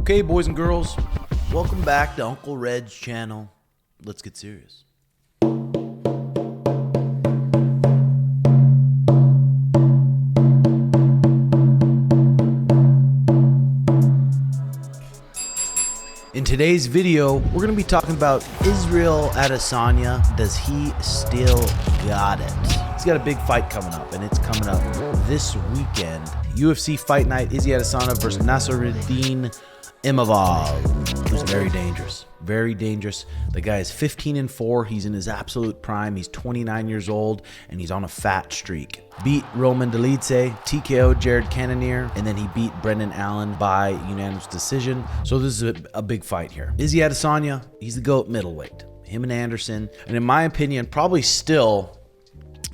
Okay, boys and girls, welcome back to Uncle Red's channel. Let's get serious. In today's video, we're going to be talking about Israel Adesanya. Does he still got it? He's got a big fight coming up, and it's coming up this weekend. UFC Fight Night, Izzy Adesanya versus Nassourdine Imavov. Who's very dangerous. Very dangerous. The guy is 15-4. He's in his absolute prime. He's 29 years old, and he's on a fat streak. Beat Roman Dolidze, TKO Jared Cannonier, and then he beat Brendan Allen by unanimous decision. So this is a big fight here. Izzy Adesanya, he's the GOAT middleweight. Him and Anderson. And in my opinion, probably still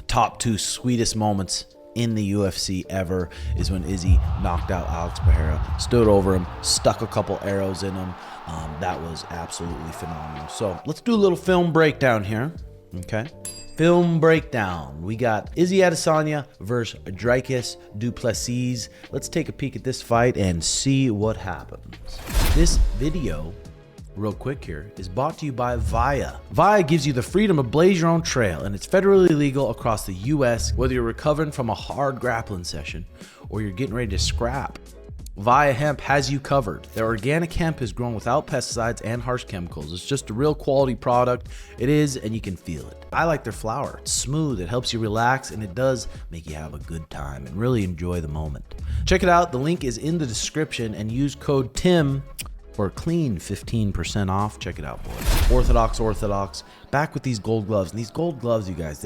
top two sweetest moments in the UFC ever is when Izzy knocked out Alex Pereira, stood over him, stuck a couple arrows in him. That was absolutely phenomenal. So let's do a little film breakdown here. Okay. Film breakdown. We got Izzy Adesanya versus Dricus Du Plessis. Let's take a peek at this fight and see what happens. This video, real quick here, is brought to you by Via. Via gives you the freedom to blaze your own trail, and it's federally legal across the US, whether you're recovering from a hard grappling session or you're getting ready to scrap. Via Hemp has you covered. Their organic hemp is grown without pesticides and harsh chemicals. It's just a real quality product. It is, and you can feel it. I like their flower. It's smooth, it helps you relax, and it does make you have a good time and really enjoy the moment. Check it out. The link is in the description, and use code TIM for clean 15% off. Check it out, boys. Orthodox. Back with these gold gloves. And these gold gloves, you guys,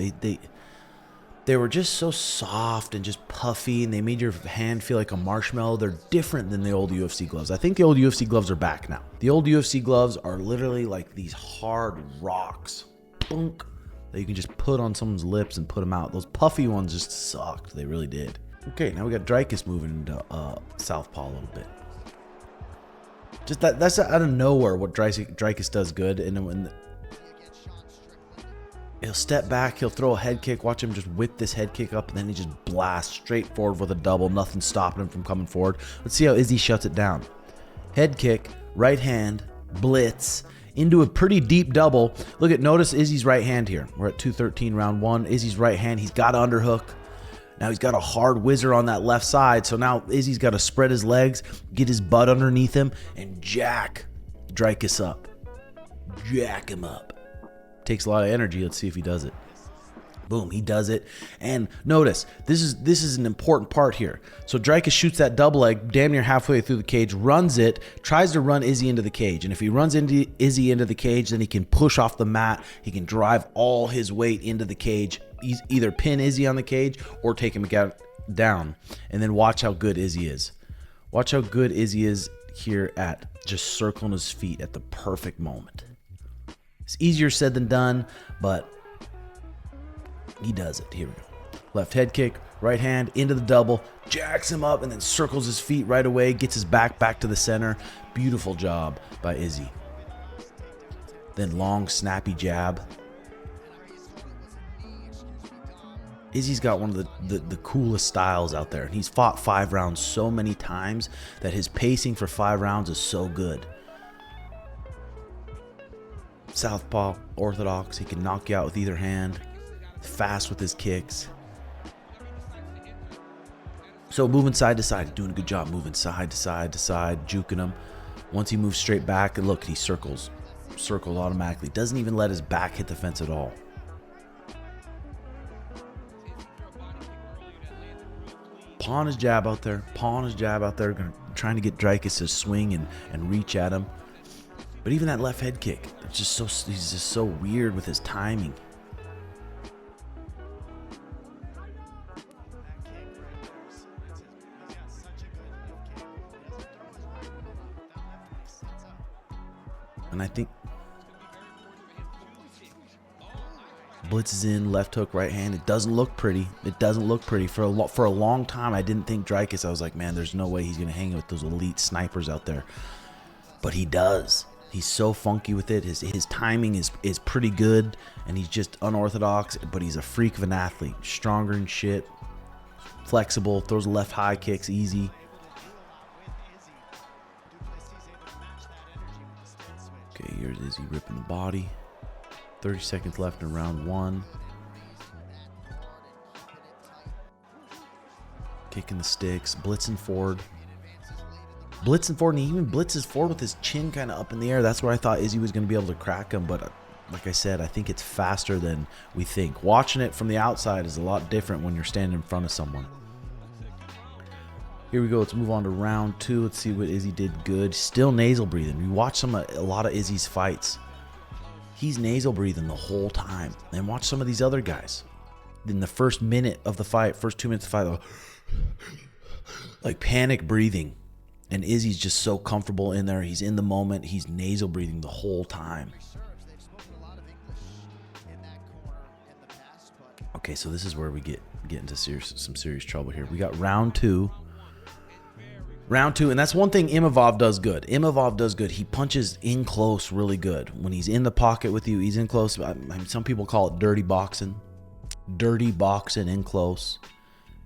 they were just so soft and just puffy, and they made your hand feel like a marshmallow. They're different than the old UFC gloves. I think the old UFC gloves are back now. The old UFC gloves are literally like these hard rocks, boonk, that you can just put on someone's lips and put them out. Those puffy ones just sucked. They really did. Okay, now we got Dricus moving into southpaw a little bit. Just that's out of nowhere what Dricus does good. And then when he'll step back, he'll throw a head kick. Watch him just whip this head kick up, and then he just blasts straight forward with a double. Nothing stopping him from coming forward. Let's see how Izzy shuts it down. Head kick, right hand, blitz, into a pretty deep double. Notice Izzy's right hand here. We're at 213 round one. Izzy's right hand, he's got an underhook. Now he's got a hard whizzer on that left side. So now Izzy's got to spread his legs, get his butt underneath him, and jack Dricus up. Jack him up. Takes a lot of energy. Let's see if he does it. Boom, he does it. And notice, this is an important part here. So Dricus shoots that double leg damn near halfway through the cage, runs it, tries to run Izzy into the cage. And if he runs Izzy into the cage, then he can push off the mat. He can drive all his weight into the cage, either pin Izzy on the cage or take him down. And then watch how good Izzy is. Watch how good Izzy is here at just circling his feet at the perfect moment. It's easier said than done, but he does it. Here we go. Left head kick, right hand into the double, jacks him up, and then circles his feet right away, gets his back to the center. Beautiful job by Izzy. Then long, snappy jab. Izzy's got one of the coolest styles out there, and he's fought 5 rounds so many times that his pacing for 5 rounds is so good. Southpaw, orthodox, he can knock you out with either hand. Fast with his kicks. So moving side to side, doing a good job moving side to side, juking him. Once he moves straight back, and look, he circles automatically. Doesn't even let his back hit the fence at all. Pawing his jab out there, trying to get Dricus to swing and reach at him. But even that left head kick, he's just so weird with his timing. And I think blitzes in, left hook, right hand. It doesn't look pretty. For a long time, I didn't think Dricus. I was like, man, there's no way he's gonna hang with those elite snipers out there. But he does. He's so funky with it. His timing is pretty good, and he's just unorthodox, but he's a freak of an athlete. Stronger than shit, flexible, throws left high kicks easy. Okay, here's Izzy ripping the body. 30 seconds left in round 1. Kicking the sticks, blitzing forward. And he even blitzes forward with his chin kind of up in the air. That's where I thought Izzy was going to be able to crack him, but like I said, I think it's faster than we think. Watching it from the outside is a lot different when you're standing in front of someone. Here we go. Let's move on to round 2. Let's see what Izzy did good. Still nasal breathing. We watch a lot of Izzy's fights. He's nasal breathing the whole time. And watch some of these other guys. In the first minute of the fight, first 2 minutes of the fight, like panic breathing. And Izzy's just so comfortable in there. He's in the moment. He's nasal breathing the whole time. Okay, so this is where we get into some serious trouble here. We got round 2. Round 2, and that's one thing Imavov does good. He punches in close really good. When he's in the pocket with you, he's in close. Some people call it dirty boxing. Dirty boxing in close.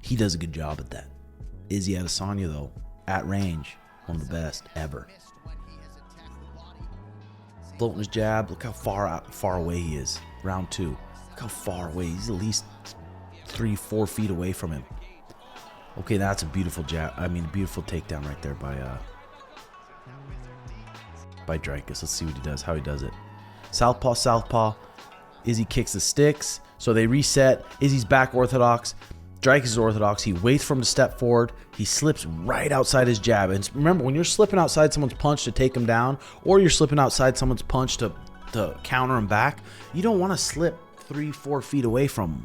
He does a good job at that. Izzy Adesanya, though, at range, one of the best ever. Floating his jab. Look how far away he is. Round 2. Look how far away. He's at least 3-4 feet away from him. Okay, that's a beautiful jab. I mean, beautiful takedown right there by Dricus. Let's see what he does, how he does it. Southpaw. Izzy kicks the sticks. So they reset. Izzy's back orthodox. Dricus is orthodox. He waits for him to step forward. He slips right outside his jab. And remember, when you're slipping outside someone's punch to take him down, or you're slipping outside someone's punch to counter him back, you don't want to slip 3-4 feet away from,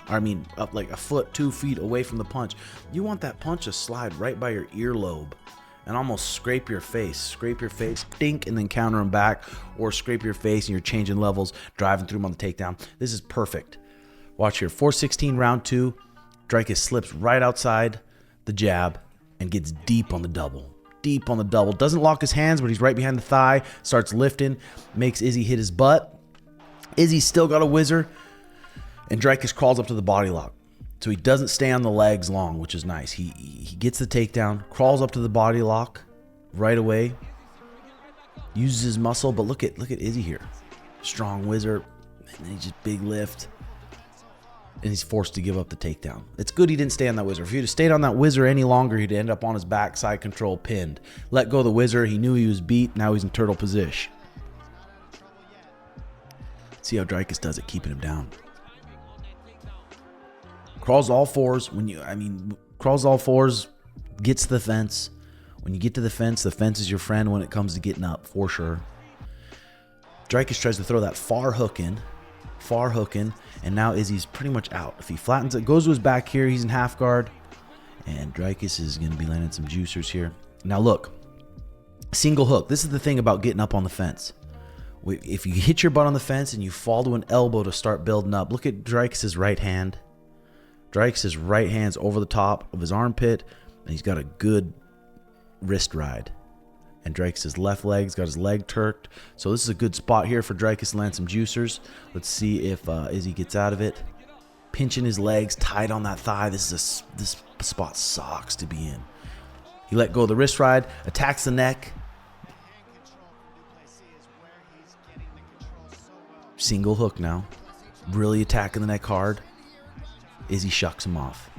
up like a foot, 2 feet away from the punch. You want that punch to slide right by your earlobe and almost scrape your face, dink, and then counter him back, or scrape your face and you're changing levels, driving through him on the takedown. This is perfect. Watch here, 4:16 round 2. Dricus slips right outside the jab and gets deep on the double. Doesn't lock his hands, but he's right behind the thigh, starts lifting, makes Izzy hit his butt. Izzy's still got a whizzer. And Dricus crawls up to the body lock. So he doesn't stay on the legs long, which is nice. He gets the takedown, crawls up to the body lock right away. Uses his muscle, but look at Izzy here. Strong whizzer, and then he just big lift. And he's forced to give up the takedown. It's good he didn't stay on that whizzer. If he'd have stayed on that whizzer any longer, he'd end up on his back, side control, pinned. Let go of the whizzer. He knew he was beat. Now he's in turtle position. See how Dricus does it, keeping him down. Crawls all fours. Crawls all fours, gets to the fence. When you get to the fence is your friend when it comes to getting up, for sure. Dricus tries to throw that far hook in, and now Izzy's pretty much out. If he flattens it, goes to his back here, he's in half guard, and Dricus is going to be landing some juicers here. Now look, single hook. This is the thing about getting up on the fence. If you hit your butt on the fence and you fall to an elbow to start building up, look at Dricus's right hand. Dricus' right hand's over the top of his armpit, and he's got a good wrist ride. And Dricus' left leg's got his leg turked. So this is a good spot here for Dricus to land some juicers. Let's see if Izzy gets out of it. Pinching his legs tight on that thigh. This spot sucks to be in. He let go of the wrist ride, attacks the neck. Single hook now. Really attacking the neck hard. Izzy shucks him off.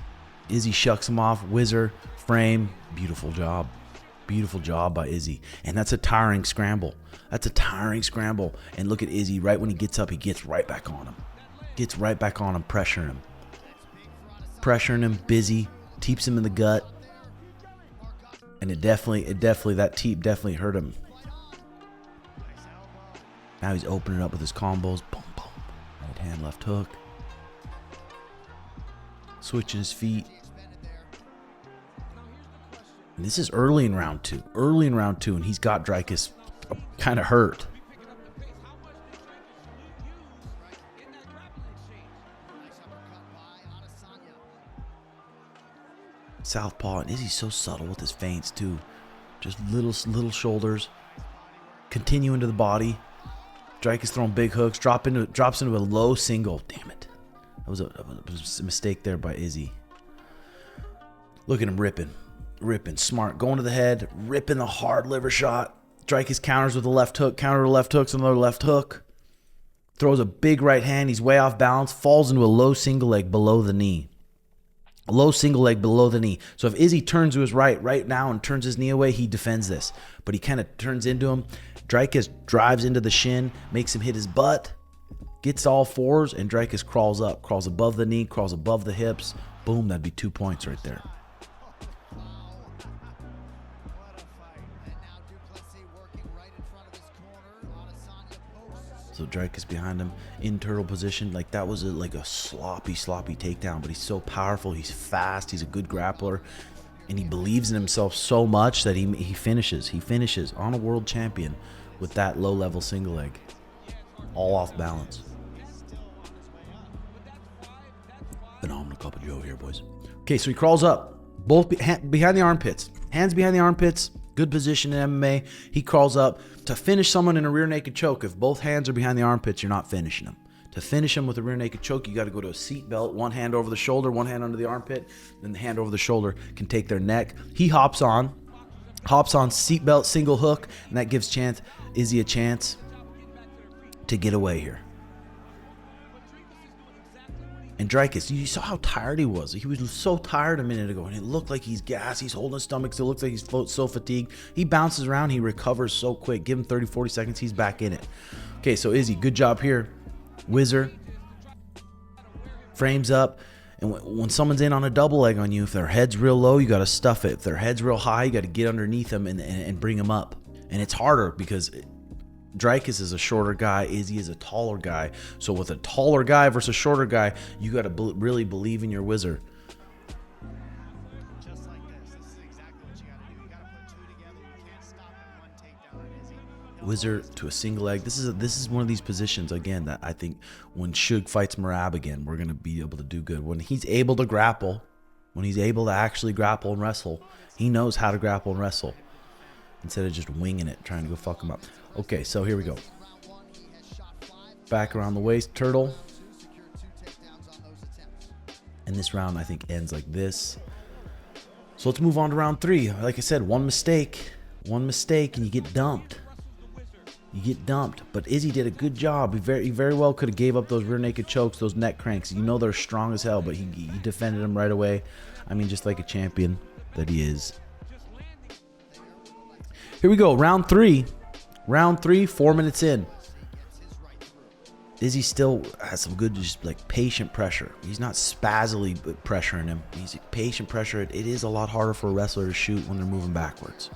Whizzer, frame. Beautiful job by Izzy. And that's a tiring scramble. And look at Izzy. Right when he gets up, he gets right back on him. Pressuring him. Busy. Teeps him in the gut. And that teep definitely hurt him. Now he's opening up with his combos. Boom, boom. Right hand, left hook. Switching his feet. And this is early in round 2. And he's got Dricus kind of hurt. Southpaw, and Izzy's so subtle with his feints too. Just little shoulders. Continue into the body. Dricus throwing big hooks. Drops into a low single. Damn it. That was a mistake there by Izzy. Look at him ripping. Smart. Going to the head. Ripping the hard liver shot. Dricus counters with a left hook, counter to left hooks, another left hook. Throws a big right hand. He's way off balance. Falls into a low single leg below the knee. A low single leg below the knee. So if Izzy turns to his right now and turns his knee away, he defends this. But he kind of turns into him. Dricus drives into the shin, makes him hit his butt, gets all fours, and Dricus crawls up. Crawls above the knee, crawls above the hips. Boom, that'd be 2 points right there. So Dricus behind him in turtle position. Like that was like a sloppy takedown, but he's so powerful. He's fast. He's a good grappler, and he believes in himself so much that he finishes. He finishes on a world champion with that low-level single leg, all off balance. Phenomenal cup of Joe here, boys. Okay, so he crawls up, both behind the armpits, hands behind the armpits. Good position in MMA. He crawls up to finish someone in a rear naked choke. If both hands are behind the armpits, you're not finishing them. To finish him with a rear naked choke, you got to go to a seat belt, one hand over the shoulder, one hand under the armpit, then the hand over the shoulder can take their neck. He hops on seat belt, single hook, and that gives Izzy a chance to get away here. And Dricus, you saw how tired he was. He was so tired a minute ago, and it looked like he's gassed. He's holding his stomach. So it looks like he's so fatigued. He bounces around. He recovers so quick. Give him 30, 40 seconds. He's back in it. Okay, so Izzy, good job here. Whizzer. Frames up. And when someone's in on a double leg on you, if their head's real low, you got to stuff it. If their head's real high, you got to get underneath them and bring them up. And it's harder because Dricus is a shorter guy. Izzy is a taller guy. So with a taller guy versus a shorter guy, you got to really believe in your whizzer. Just like this is exactly what you got to do. You got to put two together. You can't stop in one takedown on Izzy. Whizzer to a single leg. This is one of these positions again that I think when Shug fights Merab again, we're gonna be able to do good. When he's able to grapple, when he's able to actually grapple and wrestle, he knows how to grapple and wrestle instead of just winging it, trying to go fuck him up. Okay, so here we go. Back around the waist, turtle. And this round, I think, ends like this. So let's move on to round 3. Like I said, one mistake, and you get dumped. You get dumped. But Izzy did a good job. He very well could have gave up those rear naked chokes, those neck cranks. You know they're strong as hell, but he defended them right away. I mean, just like a champion that he is. Here we go, round 3. Round 3, 4 minutes in. Izzy still has some good, just like patient pressure. He's not spazily pressuring him. He's patient pressure. It is a lot harder for a wrestler to shoot when they're moving backwards.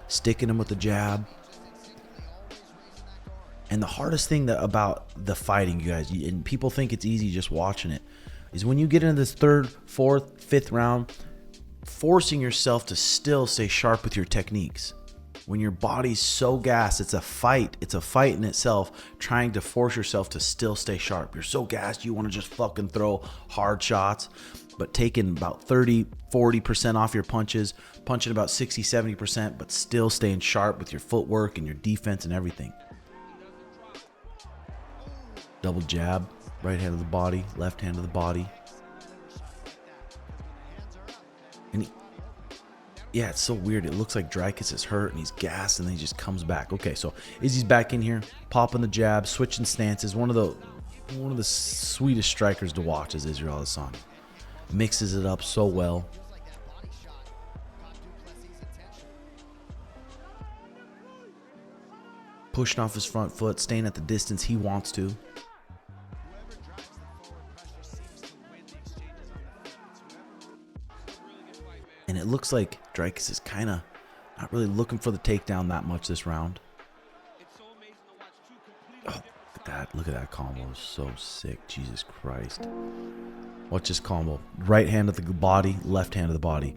Sticking him with the jab. And the hardest thing about the fighting, you guys, and people think it's easy just watching it, is when you get into this 3rd, 4th, 5th round, forcing yourself to still stay sharp with your techniques. When your body's so gassed, it's a fight. It's a fight in itself, trying to force yourself to still stay sharp. You're so gassed, you want to just fucking throw hard shots, but taking about 30, 40% off your punches, punching about 60, 70%, but still staying sharp with your footwork and your defense and everything. Double jab, right hand of the body, left hand of the body. And yeah, it's so weird. It looks like Dricus is hurt and he's gassed, and then he just comes back. Okay, so Izzy's back in here, popping the jab, switching stances. One of the sweetest strikers to watch is Israel Adesanya. Mixes it up so well. Pushing off his front foot, staying at the distance he wants to. And it looks like Dricus is kind of not really looking for the takedown that much this round. Oh, look at that combo. It's so sick. Jesus Christ. Watch this combo. Right hand of the body, left hand of the body.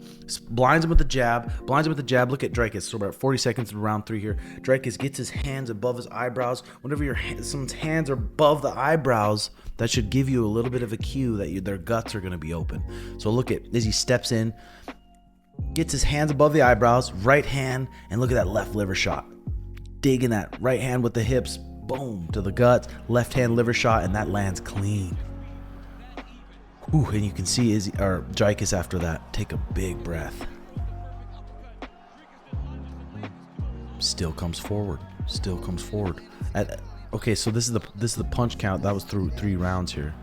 Blinds him with the jab. Look at Dricus. So about 40 seconds in round 3 here. Dricus gets his hands above his eyebrows. Whenever someone's hands are above the eyebrows, that should give you a little bit of a cue that their guts are going to be open. So look at Izzy steps in. Gets his hands above the eyebrows, right hand, and look at that left liver shot. Digging that right hand with the hips, boom, to the guts, left hand liver shot, and that lands clean. Ooh, and you can see Dricus after that take a big breath. Still comes forward. Still comes forward. Okay, so this is the punch count. That was through 3 rounds here.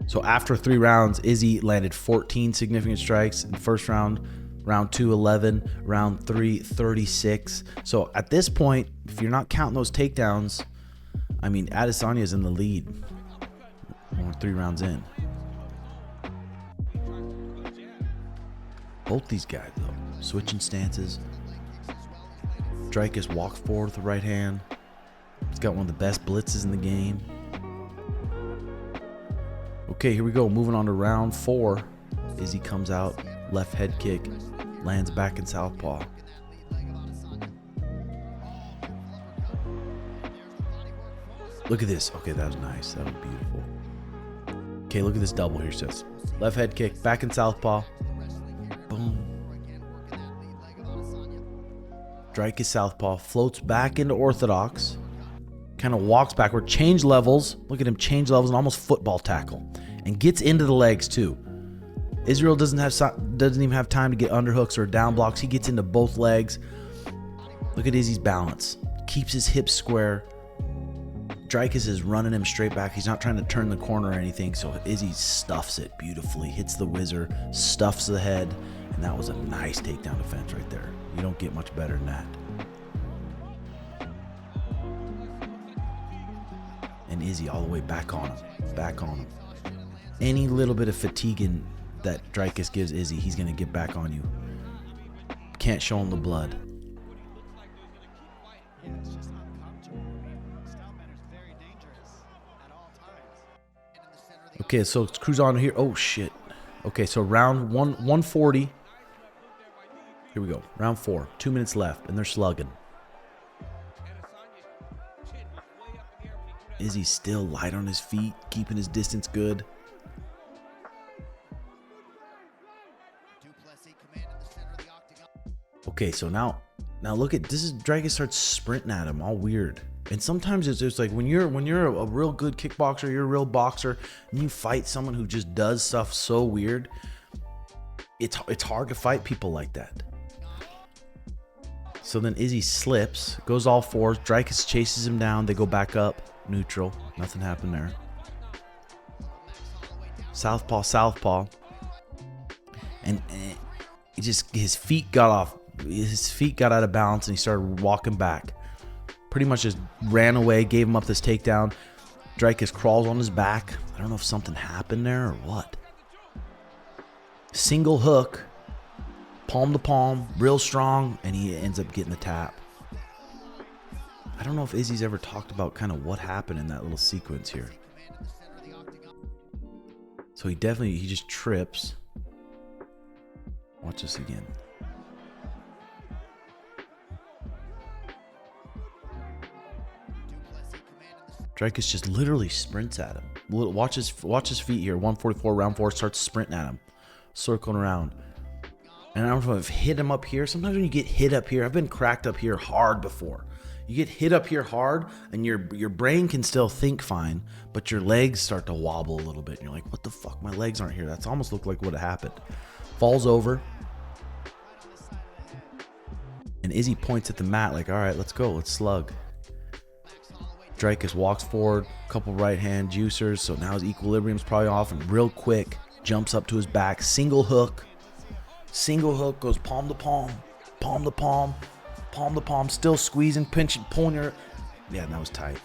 So after 3 rounds, Izzy landed 14 significant strikes in the first round. Round 2, 11. Round 3, 36. So at this point, if you're not counting those takedowns, I mean, Adesanya is in the lead. We're 3 rounds in. Both these guys, though, switching stances. Dricus walks forward with the right hand. He's got one of the best blitzes in the game. Okay, here we go. Moving on to round 4. Izzy comes out, left head kick, lands back in southpaw. Look at this. Okay, that was nice. That was beautiful. Okay, look at this double here. Says left head kick, back in southpaw. Boom. Dricus southpaw, floats back into orthodox. Kind of walks backward, change levels. Look at him change levels and almost football tackle. And gets into the legs too. Israel doesn't even have time to get underhooks or down blocks. He gets into both legs. Look at Izzy's balance. Keeps his hips square. Dricus is running him straight back. He's not trying to turn the corner or anything. So Izzy stuffs it beautifully. Hits the whizzer, stuffs the head. And that was a nice takedown defense right there. You don't get much better than that. And Izzy all the way back on him. Back on him. Any little bit of fatigue that Dricus gives Izzy, he's going to get back on you. Can't show him the blood. Okay, so let's cruise on here. Oh, shit. Okay, so round 140. Here we go. Round 4. 2 minutes left, and they're slugging. Izzy's still light on his feet, keeping his distance good. Okay, so now look at this. Is Dricus starts sprinting at him, all weird. And sometimes it's just like when you're a real good kickboxer, you're a real boxer, and you fight someone who just does stuff so weird. It's hard to fight people like that. So then Izzy slips, goes all 4s. Dricus chases him down. They go back up, neutral. Nothing happened there. Southpaw, southpaw, and he just his feet got off. His feet got out of balance and he started walking back. Pretty much just ran away, gave him up this takedown. Dricus crawls on his back. I don't know if something happened there or what. Single hook, palm to palm, real strong, and he ends up getting the tap. I don't know if Izzy's ever talked about kind of what happened in that little sequence here. So he just trips. Watch this again. Dricus just literally sprints at him. Watch his feet here. 144, round 4, starts sprinting at him. Circling around. And I don't know if hit him up here. Sometimes when you get hit up here, I've been cracked up here hard before. You get hit up here hard and your brain can still think fine, but your legs start to wobble a little bit. And you're like, what the fuck? My legs aren't here. That's almost looked like what happened. Falls over. And Izzy points at the mat like, all right, let's go. Let's slug. Dricus walks forward, couple right hand juicers, so now his equilibrium's probably off, and real quick jumps up to his back, single hook, goes palm to palm, palm to palm, palm to palm, still squeezing, pinching, pulling your, yeah, that was tight,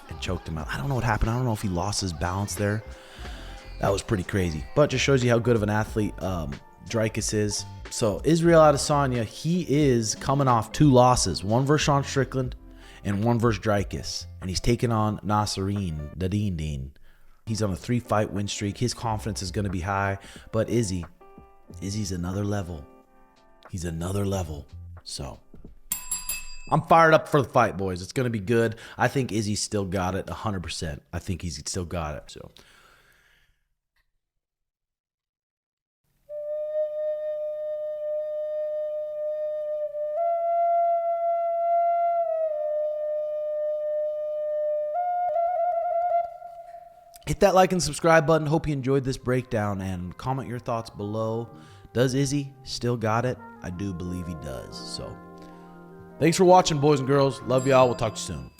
and choked him out. I don't know what happened. I don't know if he lost his balance there. That was pretty crazy, but just shows you how good of an athlete Dricus is. So Israel Adesanya, he is coming off 2 losses, one versus Sean Strickland and one versus Dricus, and he's taking on Nassourdine. He's on a 3-fight win streak. His confidence is going to be high, but Izzy's another level. He's another level. So I'm fired up for the fight, boys. It's going to be good. I think Izzy's still got it 100%. I think he's still got it. So Hit that like and subscribe button. Hope you enjoyed this breakdown, and comment your thoughts below. Does Izzy still got it? I do believe he does. So thanks for watching, boys and girls. Love y'all. We'll talk to you soon.